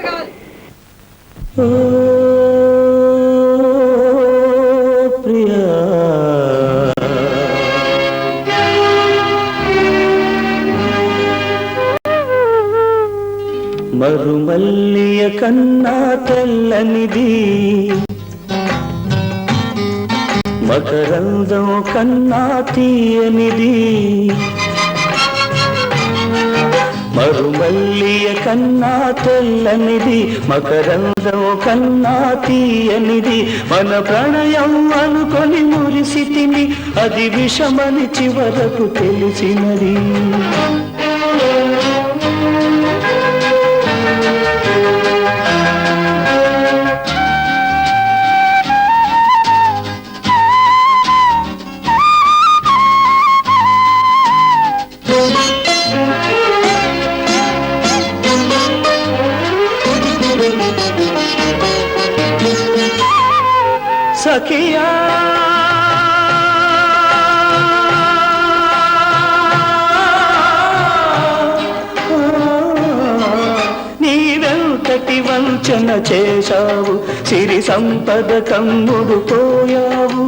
కావాలి. ప్రియా మరుమల్లియ కన్నా తెల్లనిది, మకరందం కన్నా తీయనిది. మరుమల్లియ కన్నా తెల్లనిది, మకరందం కన్నా తీయనిది. మన ప్రణయం అనుకొని మురిసితిని, అది విషమని చివరకు తెలిసినది. సఖియా నీవెంతటి వంచన చేశావు, సిరి సంపద కమ్ముడు పోయావు.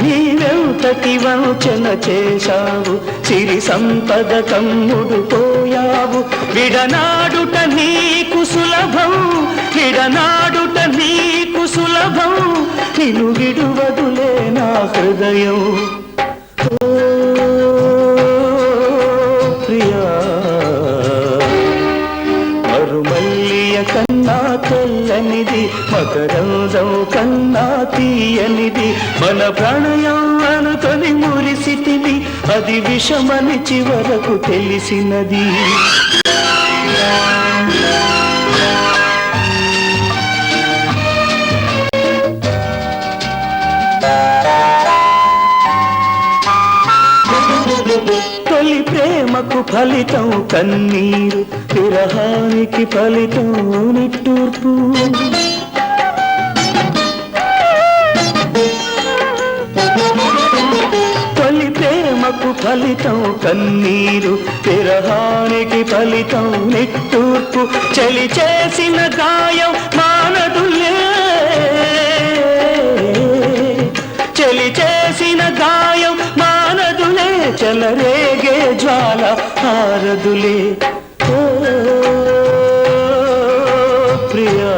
నీవెంతటి వంచన చేశావు, సిరి సంపద కమ్ముడు పోయావు. విడనాడుట నీకు సులభం, విడనాడుట నీకు సులభం, నిన్ను విడువదులే నా హృదయం. ఓ ప్రియా మరుమల్లియ కన్నా తెల్లనిది, మకరందం కన్నా తీయనిది. మన ప్రణయం అనుకొని మురిసితిని, అది విషమని చివరకు తెలిసినది. తొలి ప్రేమకు ఫలితం కన్నీరు, విరహానికి ఫలితం నిట్టూర్పు. తొలి ప్రేమకు ఫలితం కన్నీరు, విరహానికి ఫలితం నిట్టూర్పు. చలి చేసిన గాయం మానదులే, చలి చేసిన గాయం మానదులే, చలరేగే జ్వాల హారదులే. ఓ ప్రియా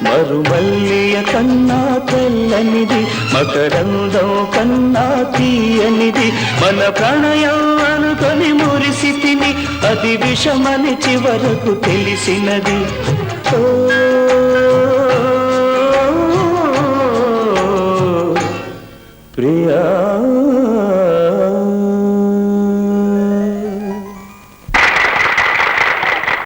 మరుమల్లియ కన్నా తెల్లనిది, మకరందం కన్నా తీయనిది. మన ప్రణయం అనుకొని మురిసితిని, అది విషమని చివరకు తెలిసినది. ఓ